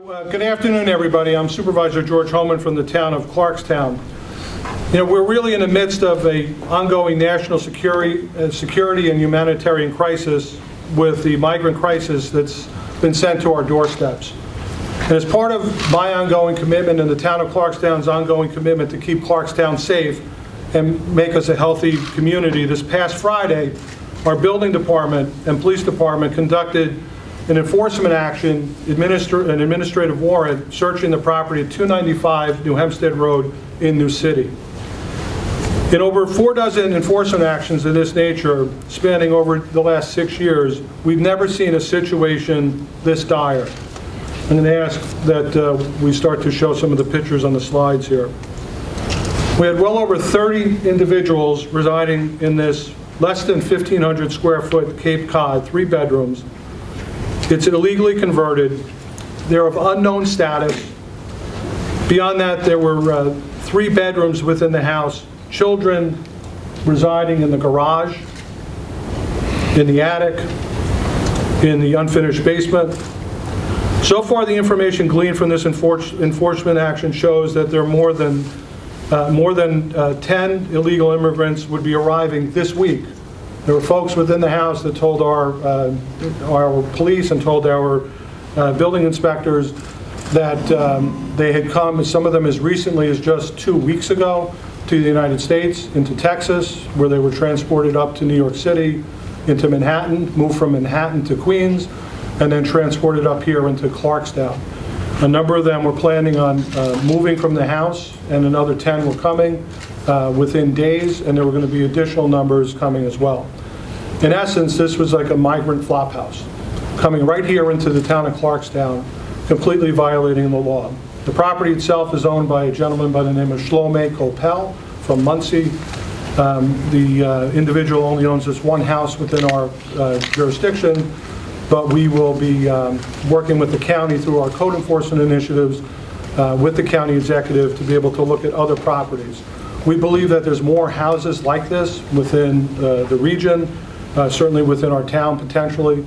Good afternoon, everybody. I'm Supervisor George Hoehmann from the town of Clarkstown. You know, we're really in the midst of an ongoing national security and humanitarian crisis with the migrant crisis that's been sent to our doorsteps. And as part of my ongoing commitment and the town of Clarkstown's ongoing commitment to keep Clarkstown safe and make us a healthy community, this past Friday, our building department and police department conducted an enforcement action, an administrative warrant, searching the property at 295 New Hempstead Road in New City. In over 4 dozen enforcement actions of this nature, spanning over the last 6 years, we've never seen a situation this dire. I'm going to ask that we start to show some of the pictures on the slides here. We had well over 30 individuals residing in this less than 1,500 square foot Cape Cod, 3 bedrooms. It's illegally converted. They're of unknown status. Beyond that, there were 3 bedrooms within the house, children residing in the garage, in the attic, in the unfinished basement. So far, the information gleaned from this enforcement action shows that there are more than 10 illegal immigrants would be arriving this week. There were folks within the house that told our police and told our building inspectors that they had come, some of them as recently as just 2 weeks ago, to the United States, into Texas, where they were transported up to New York City, into Manhattan, moved from Manhattan to Queens, and then transported up here into Clarkstown. A number of them were planning on moving from the house, and another 10 were coming within days, and there were going to be additional numbers coming as well. In essence, this was like a migrant flophouse, coming right here into the town of Clarkstown, completely violating the law. The property itself is owned by a gentleman by the name of Shlomo Kopel from Muncie. The individual only owns this one house within our jurisdiction, but we will be working with the county through our code enforcement initiatives with the county executive to be able to look at other properties. We believe that there's more houses like this within the region, certainly within our town potentially,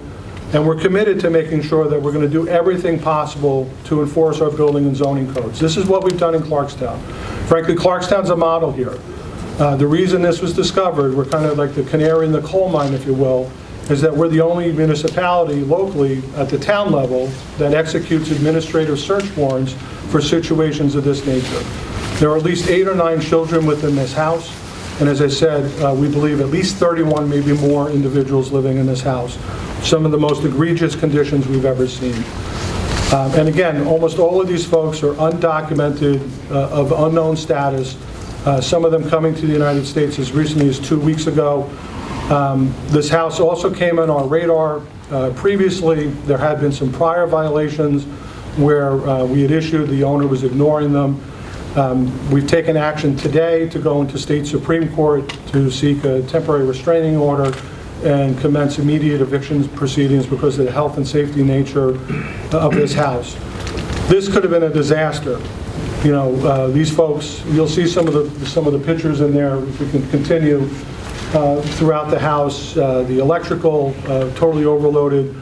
and we're committed to making sure that we're going to do everything possible to enforce our building and zoning codes. This is what we've done in Clarkstown. Frankly, Clarkstown's a model here. The reason this was discovered, we're kind of like the canary in the coal mine, if you will, is that we're the only municipality locally at the town level that executes administrative search warrants for situations of this nature. There are at least 8 or 9 children within this house, and as I said, we believe at least 31, maybe more individuals living in this house. Some of the most egregious conditions we've ever seen. And again, almost all of these folks are undocumented, of unknown status, some of them coming to the United States as recently as 2 weeks ago. This house also came on our radar previously. There had been some prior violations where we had issued, the owner was ignoring them. We've taken action today to go into state Supreme Court to seek a temporary restraining order and commence immediate eviction proceedings because of the health and safety nature of this house. This could have been a disaster. You know, these folks, you'll see some of the pictures in there if we can continue. Throughout the house, the electrical totally overloaded,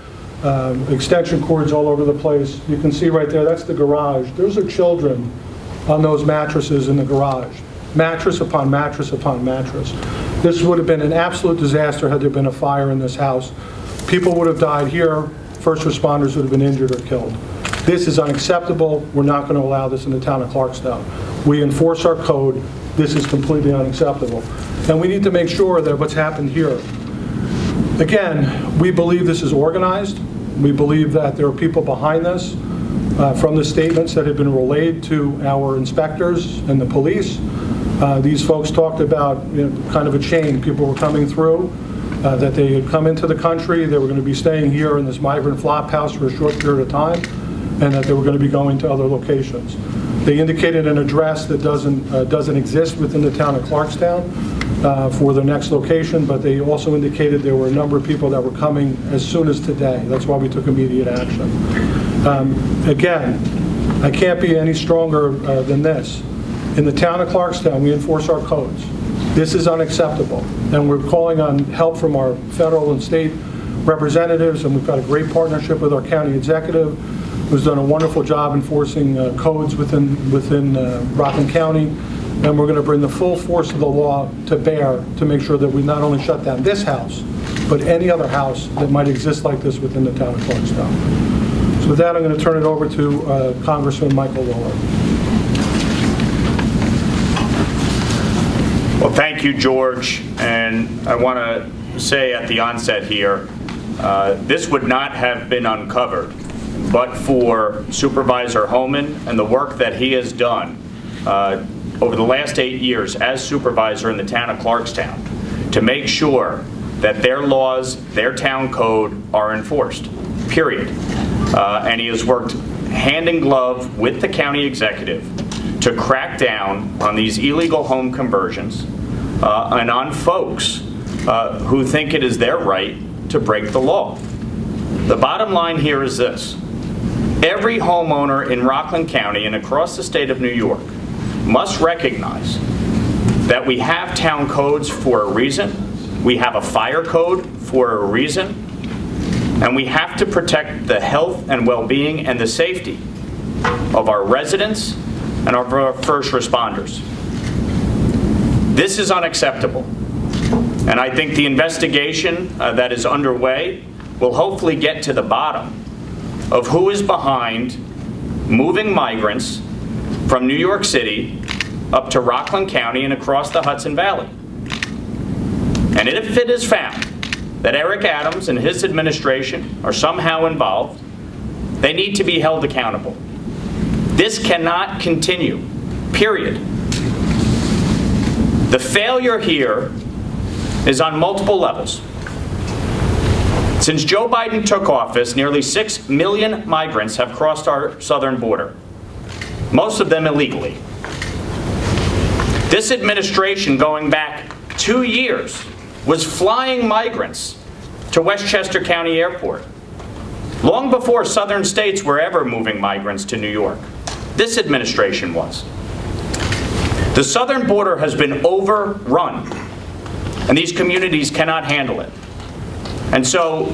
extension cords all over the place. You can see right there, that's the garage. Those are children on those mattresses in the garage. Mattress upon mattress upon mattress. This would have been an absolute disaster had there been a fire in this house. People would have died here. First responders would have been injured or killed. This is unacceptable. We're not going to allow this in the town of Clarkstown. We enforce our code. This is completely unacceptable. And we need to make sure that what's happened here, again, we believe this is organized. We believe that there are people behind this from the statements that have been relayed to our inspectors and the police. These folks talked about, you know, kind of a chain. People were coming through, that they had come into the country, they were going to be staying here in this migrant flop house for a short period of time, and that they were going to be going to other locations. They indicated an address that doesn't exist within the town of Clarkstown for their next location, but they also indicated there were a number of people that were coming as soon as today. That's why we took immediate action. Again, I can't be any stronger than this. In the town of Clarkstown, we enforce our codes. This is unacceptable, and we're calling on help from our federal and state representatives, and we've got a great partnership with our county executive who's done a wonderful job enforcing codes within Rockland County. And we're going to bring the full force of the law to bear to make sure that we not only shut down this house, but any other house that might exist like this within the town of Clarkstown. So with that, I'm going to turn it over to Congressman Michael Lawler. Well, thank you, George. And I want to say at the onset here, this would not have been uncovered but for Supervisor Hoehmann and the work that he has done over the last 8 years as supervisor in the town of Clarkstown to make sure that their laws, their town code are enforced, period. And he has worked hand in glove with the county executive to crack down on these illegal home conversions and on folks who think it is their right to break the law. The bottom line here is this. Every homeowner in Rockland County and across the state of New York must recognize that we have town codes for a reason, we have a fire code for a reason, and we have to protect the health and well-being and the safety of our residents and of our first responders. This is unacceptable, and I think the investigation that is underway will hopefully get to the bottom of who is behind moving migrants from New York City up to Rockland County and across the Hudson Valley. And if it is found that Eric Adams and his administration are somehow involved, they need to be held accountable. This cannot continue, period. The failure here is on multiple levels. Since Joe Biden took office, nearly 6 million migrants have crossed our southern border, most of them illegally. This administration, going back 2 years, was flying migrants to Westchester County Airport, long before southern states were ever moving migrants to New York. This administration was. The southern border has been overrun, and these communities cannot handle it. And so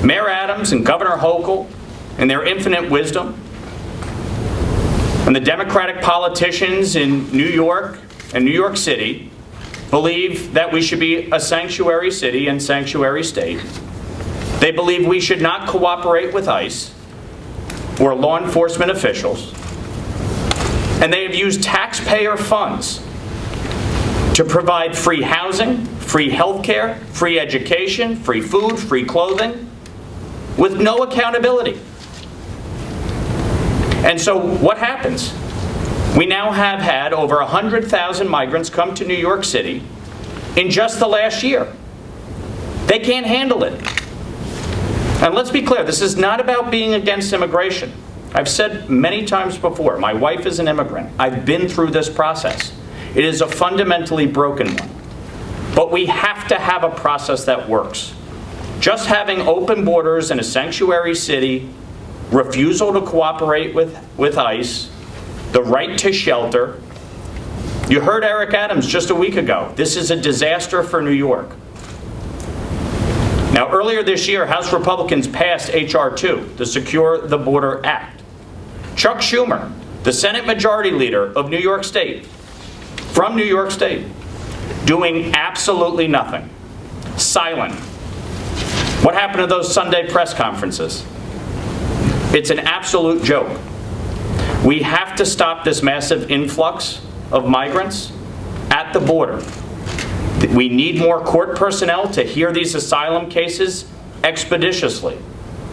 Mayor Adams and Governor Hochul, in their infinite wisdom, and the Democratic politicians in New York and New York City believe that we should be a sanctuary city and sanctuary state. They believe we should not cooperate with ICE or law enforcement officials. And they have used taxpayer funds to provide free housing, free health care, free education, free food, free clothing, with no accountability. And so what happens? We now have had over 100,000 migrants come to New York City in just the last year. They can't handle it. And let's be clear, this is not about being against immigration. I've said many times before, my wife is an immigrant. I've been through this process. It is a fundamentally broken one. But we have to have a process that works. Just having open borders in a sanctuary city, refusal to cooperate with ICE, the right to shelter. You heard Eric Adams just a week ago. This is a disaster for New York. Now, earlier this year, House Republicans passed H.R. 2, the Secure the Border Act. Chuck Schumer, the Senate Majority Leader of New York State, from New York State, doing absolutely nothing. Silent. What happened to those Sunday press conferences? It's an absolute joke. We have to stop this massive influx of migrants at the border. We need more court personnel to hear these asylum cases expeditiously.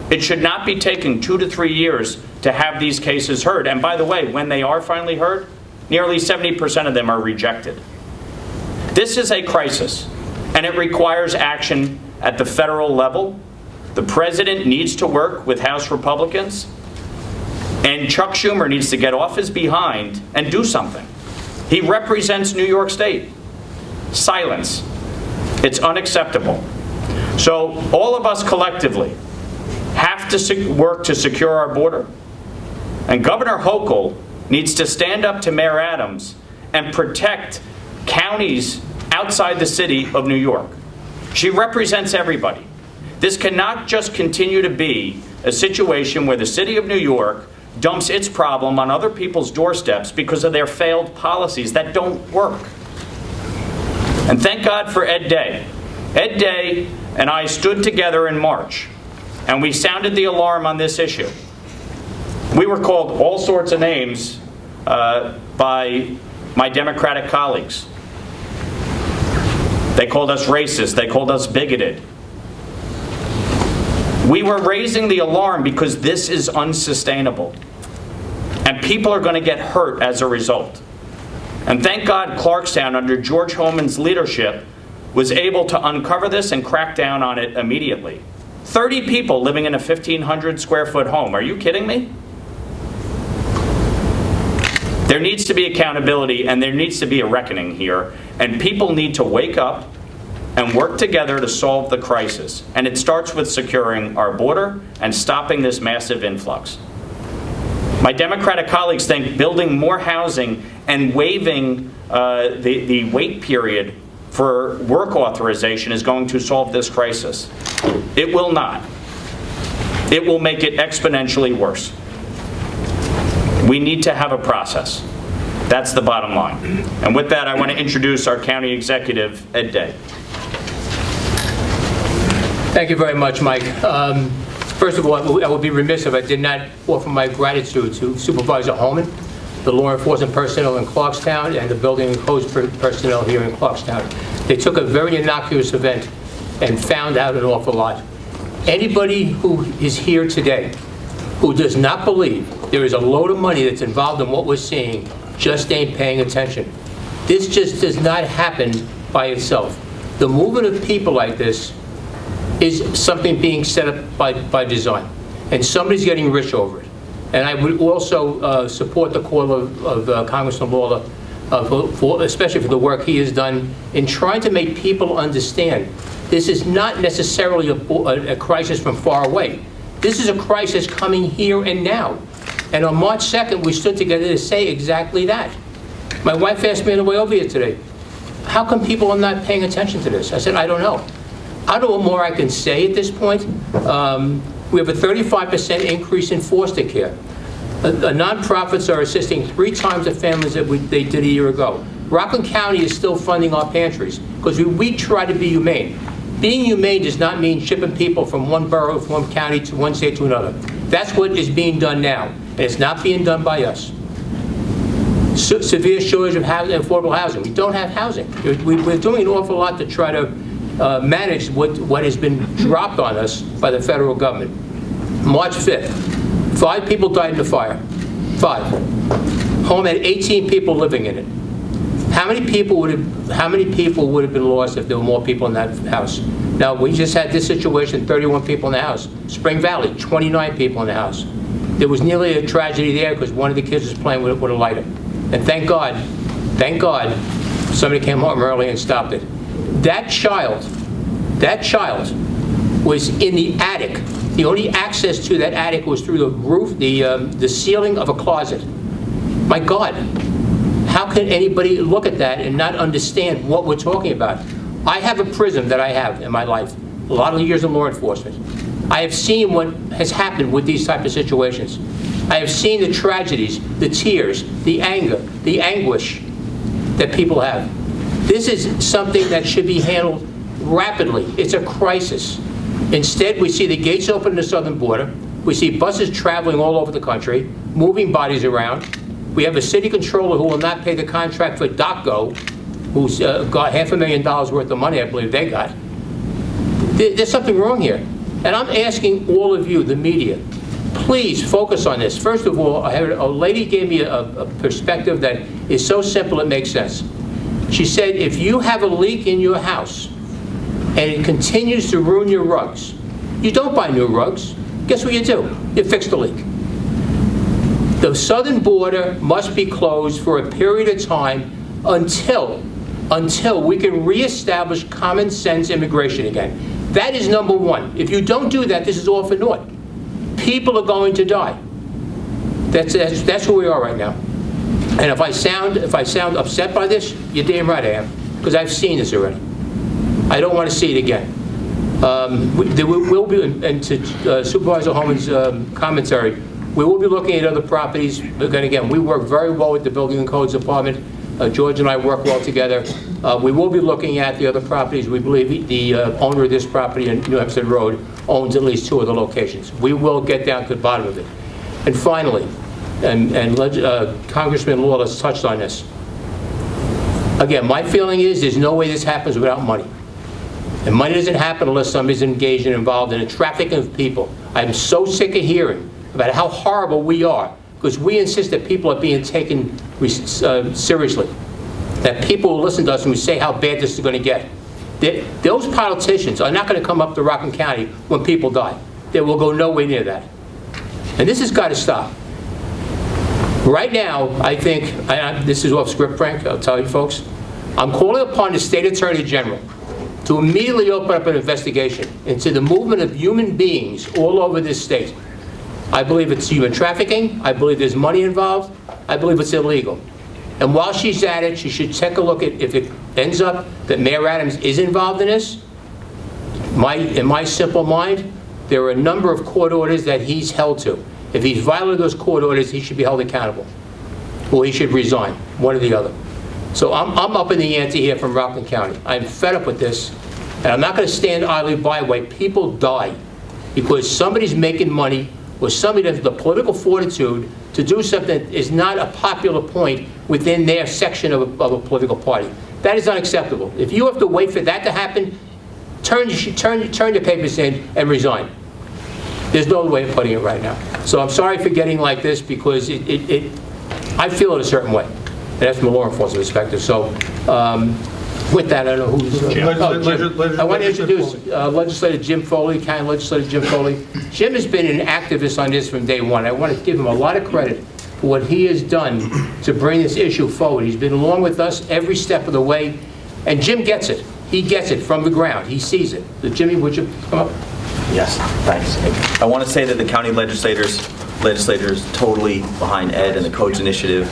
It should not be taking 2 to 3 years to have these cases heard. And by the way, when they are finally heard, nearly 70% of them are rejected. This is a crisis, and it requires action at the federal level. The president needs to work with House Republicans, and Chuck Schumer needs to get off his behind and do something. He represents New York State. Silence. It's unacceptable. So all of us collectively have to work to secure our border. And Governor Hochul needs to stand up to Mayor Adams and protect counties outside the city of New York. She represents everybody. This cannot just continue to be a situation where the city of New York dumps its problem on other people's doorsteps because of their failed policies that don't work. And thank God for Ed Day. Ed Day and I stood together in March, and we sounded the alarm on this issue. We were called all sorts of names by my Democratic colleagues. They called us racist. They called us bigoted. We were raising the alarm because this is unsustainable, and people are going to get hurt as a result. And thank God Clarkstown, under George Hoehmann's leadership, was able to uncover this and crack down on it immediately. 30 people living in a 1,500 square foot home. Are you kidding me? There needs to be accountability, and there needs to be a reckoning here, and people need to wake up and work together to solve the crisis. And it starts with securing our border and stopping this massive influx. My Democratic colleagues think building more housing and waiving the wait period for work authorization is going to solve this crisis. It will not. It will make it exponentially worse. We need to have a process. That's the bottom line. And with that, I want to introduce our county executive, Ed Day. Thank you very much, Mike. First of all, I would be remiss if I did not offer my gratitude to Supervisor Hoehmann, the law enforcement personnel in Clarkstown, and the building and codes personnel here in Clarkstown. They took a very innocuous event and found out an awful lot. Anybody who is here today who does not believe there is a load of money that's involved in what we're seeing just ain't paying attention. This just does not happen by itself. The movement of people like this is something being set up by design, and somebody's getting rich over it. And I would also support the call of Congressman Lawler, especially for the work he has done in trying to make people understand this is not necessarily a crisis from far away. This is a crisis coming here and now. And on March 2nd, we stood together to say exactly that. My wife asked me on the way over here today, how come people are not paying attention to this? I said, I don't know. I don't know what more I can say at this point. We have a 35% increase in foster care. Nonprofits are assisting 3 times the families that they did a year ago. Rockland County is still funding our pantries because we try to be humane. Being humane does not mean shipping people from one borough, from one county to one state to another. That's what is being done now, and it's not being done by us. Severe shortage of housing, affordable housing. We don't have housing. We're doing an awful lot to try to manage what has been dropped on us by the federal government. March 5th, 5 people died in the fire. 5. Home had 18 people living in it. How many people would have been lost if there were more people in that house? Now, we just had this situation, 31 people in the house. Spring Valley, 29 people in the house. There was nearly a tragedy there because one of the kids was playing with a lighter. And thank God, somebody came home early and stopped it. That child was in the attic. The only access to that attic was through the roof, the ceiling of a closet. My God, how can anybody look at that and not understand what we're talking about? I have a prism that I have in my life, a lot of years in law enforcement. I have seen what has happened with these type of situations. I have seen the tragedies, the tears, the anger, the anguish that people have. This is something that should be handled rapidly. It's a crisis. Instead, we see the gates open in the southern border. We see buses traveling all over the country, moving bodies around. We have a city controller who will not pay the contract for DocGo, who's got $500,000 worth of money, I believe they got. There's something wrong here. And I'm asking all of you, the media, please focus on this. First of all, a lady gave me a perspective that is so simple it makes sense. She said, if you have a leak in your house and it continues to ruin your rugs, you don't buy new rugs. Guess what you do? You fix the leak. The southern border must be closed for a period of time until we can reestablish common sense immigration again. That is number one. If you don't do that, this is all for naught. People are going to die. That's where we are right now. And if I sound upset by this, you're damn right I am, because I've seen this already. I don't want to see it again. There will be, and to Supervisor Hoehmann's commentary, we will be looking at other properties. Again, we work very well with the Building and Codes Department. George and I work well together. We will be looking at the other properties. We believe the owner of this property in New Hampstead Road owns at least 2 of the locations. We will get down to the bottom of it. And finally, Congressman Lawler has touched on this. Again, my feeling is there's no way this happens without money. And money doesn't happen unless somebody's engaged and involved in a trafficking of people. I'm so sick of hearing about how horrible we are, because we insist that people are being taken seriously. That people will listen to us and we say how bad this is going to get. Those politicians are not going to come up to Rockland County when people die. They will go nowhere near that. And this has got to stop. Right now, I think, this is off script, Frank, I'll tell you folks, I'm calling upon the State Attorney General to immediately open up an investigation into the movement of human beings all over this state. I believe it's human trafficking. I believe there's money involved. I believe it's illegal. And while she's at it, she should take a look at if it ends up that Mayor Adams is involved in this. In my simple mind, there are a number of court orders that he's held to. If he's violated those court orders, he should be held accountable. Or he should resign, one or the other. So I'm up in the ante here from Rockland County. I'm fed up with this, and I'm not going to stand idly by while people die because somebody's making money or somebody has the political fortitude to do something that is not a popular point within their section of a political party. That is unacceptable. If you have to wait for that to happen, turn your papers in and resign. There's no way of putting it right now. So I'm sorry for getting like this because I feel it a certain way. And that's from a law enforcement perspective. So with that, I don't know who's... Jim. I want to introduce Legislator Jim Foley, County Legislator Jim Foley. Jim has been an activist on this from day one. I want to give him a lot of credit for what he has done to bring this issue forward. He's been along with us every step of the way. And Jim gets it. He gets it from the ground. He sees it. So Jimmy, would you come up? Yes, thanks. I want to say that the county legislators totally behind Ed and the Codes Initiative.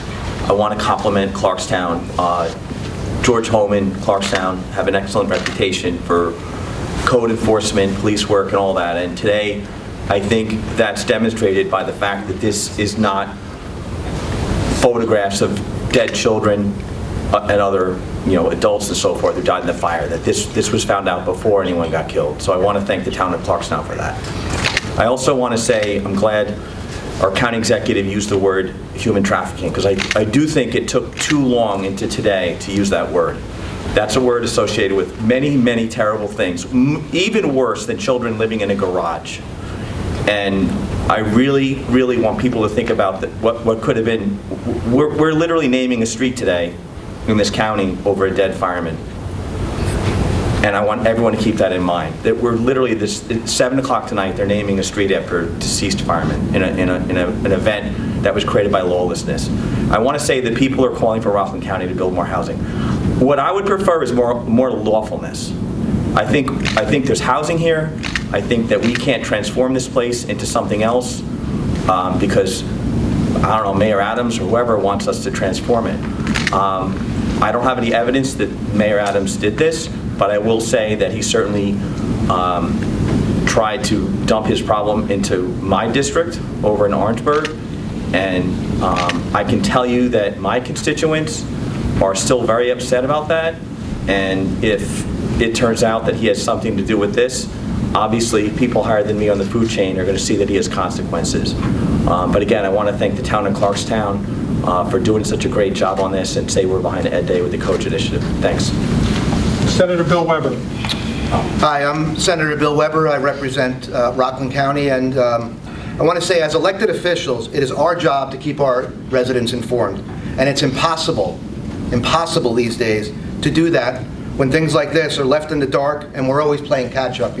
I want to compliment Clarkstown. George Hoehmann, Clarkstown, have an excellent reputation for code enforcement, police work, and all that. And today, I think that's demonstrated by the fact that this is not photographs of dead children and other, adults and so forth who died in the fire. That this was found out before anyone got killed. So I want to thank the town of Clarkstown for that. I also want to say I'm glad our county executive used the word human trafficking, because I do think it took too long into today to use that word. That's a word associated with many, many terrible things, even worse than children living in a garage. And I really, really want people to think about what could have been. We're literally naming a street today in this county over a dead fireman. And I want everyone to keep that in mind. That we're literally, at 7 o'clock tonight, they're naming a street after a deceased fireman in an event that was created by lawlessness. I want to say that people are calling for Rockland County to build more housing. What I would prefer is more lawfulness. I think there's housing here. I think that we can't transform this place into something else because, I don't know, Mayor Adams or whoever wants us to transform it. I don't have any evidence that Mayor Adams did this, but I will say that he certainly tried to dump his problem into my district over in Orangeburg. And I can tell you that my constituents are still very upset about that. And if it turns out that he has something to do with this, obviously people higher than me on the food chain are going to see that he has consequences. But again, I want to thank the town of Clarkstown for doing such a great job on this and say we're behind Ed Day with the Coach Initiative. Thanks. Senator Bill Weber. Hi, I'm Senator Bill Weber. I represent Rockland County, and I want to say as elected officials, it is our job to keep our residents informed. And it's impossible these days to do that when things like this are left in the dark and we're always playing catch up.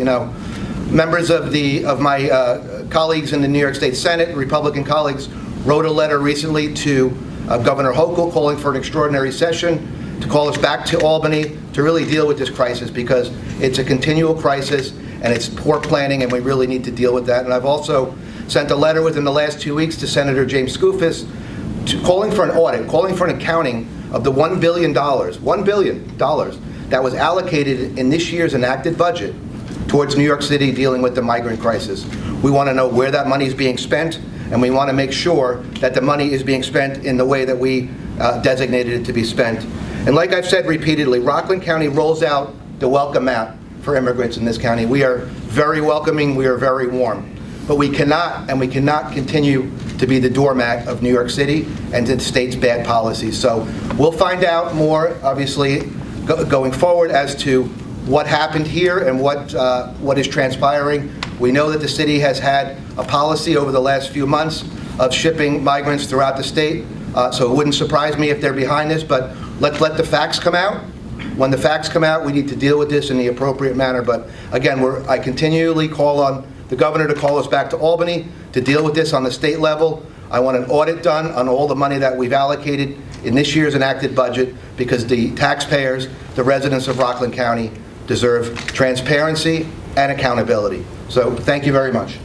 Members of my colleagues in the New York State Senate, Republican colleagues, wrote a letter recently to Governor Hochul calling for an extraordinary session to call us back to Albany to really deal with this crisis, because it's a continual crisis and it's poor planning and we really need to deal with that. And I've also sent a letter within the last 2 weeks to Senator James Skoufis calling for an audit, calling for an accounting of the $1 billion that was allocated in this year's enacted budget towards New York City dealing with the migrant crisis. We want to know where that money is being spent, and we want to make sure that the money is being spent in the way that we designated it to be spent. And like I've said repeatedly, Rockland County rolls out the welcome mat for immigrants in this county. We are very welcoming, we are very warm. But we cannot continue to be the doormat of New York City and the state's bad policies. So we'll find out more, obviously, going forward as to what happened here and what is transpiring. We know that the city has had a policy over the last few months of shipping migrants throughout the state, so it wouldn't surprise me if they're behind this, but let's let the facts come out. When the facts come out, we need to deal with this in the appropriate manner. But again, I continually call on the governor to call us back to Albany to deal with this on the state level. I want an audit done on all the money that we've allocated in this year's enacted budget, because the taxpayers, the residents of Rockland County, deserve transparency and accountability. So thank you very much.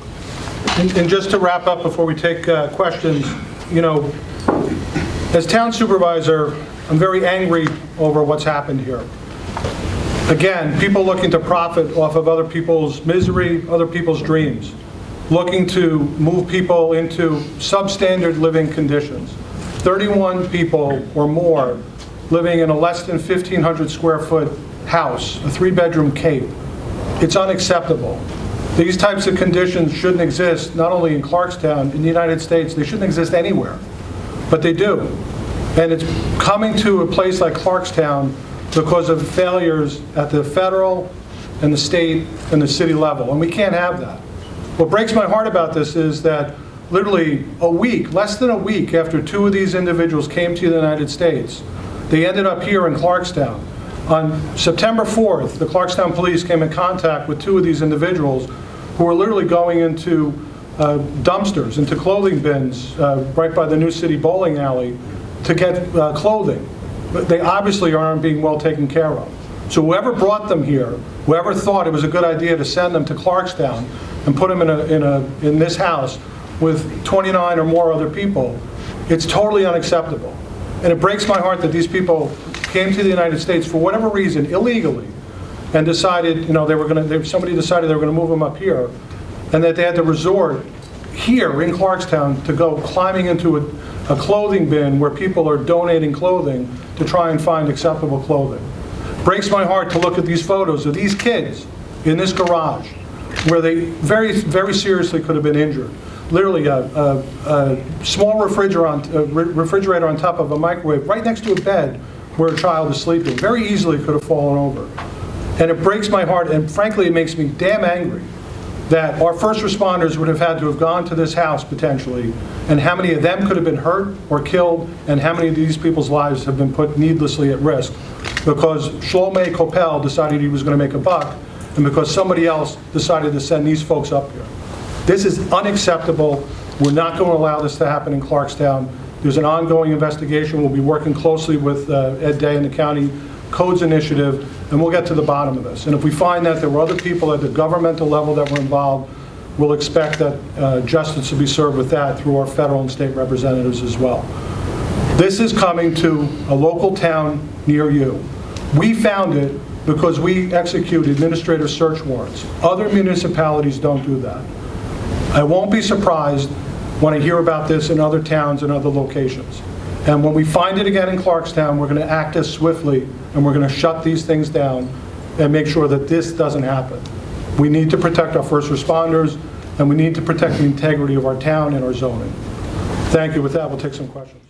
And just to wrap up before we take questions, you know, as town supervisor, I'm very angry over what's happened here. Again, people looking to profit off of other people's misery, other people's dreams, looking to move people into substandard living conditions. 31 people or more living in a less than 1,500 square foot house, a 3-bedroom cape. It's unacceptable. These types of conditions shouldn't exist, not only in Clarkstown, in the United States, they shouldn't exist anywhere, but they do. And it's coming to a place like Clarkstown because of failures at the federal and the state and the city level, and we can't have that. What breaks my heart about this is that literally a week, less than a week after 2 of these individuals came to the United States, they ended up here in Clarkstown. On September 4th, the Clarkstown police came in contact with 2 of these individuals who were literally going into dumpsters, into clothing bins right by the New City bowling alley to get clothing. But they obviously aren't being well taken care of. So whoever brought them here, whoever thought it was a good idea to send them to Clarkstown and put them in this house with 29 or more other people, it's totally unacceptable. And it breaks my heart that these people came to the United States for whatever reason, illegally, and decided, you know, somebody decided they were going to move them up here, and that they had to resort here in Clarkstown to go climbing into a clothing bin where people are donating clothing to try and find acceptable clothing. Breaks my heart to look at these photos of these kids in this garage where they very, very seriously could have been injured. Literally a small refrigerator on top of a microwave right next to a bed where a child is sleeping. Very easily could have fallen over. And it breaks my heart, and frankly it makes me damn angry that our first responders would have had to have gone to this house potentially, and how many of them could have been hurt or killed, and how many of these people's lives have been put needlessly at risk because Shlomo Kopel decided he was going to make a buck, and because somebody else decided to send these folks up here. This is unacceptable. We're not going to allow this to happen in Clarkstown. There's an ongoing investigation. We'll be working closely with Ed Day and the County Codes Initiative, and we'll get to the bottom of this. And if we find that there were other people at the governmental level that were involved, we'll expect that justice will be served with that through our federal and state representatives as well. This is coming to a local town near you. We found it because we execute administrative search warrants. Other municipalities don't do that. I won't be surprised when I hear about this in other towns and other locations. And when we find it again in Clarkstown, we're going to act as swiftly, and we're going to shut these things down and make sure that this doesn't happen. We need to protect our first responders, and we need to protect the integrity of our town and our zoning. Thank you. With that, we'll take some questions.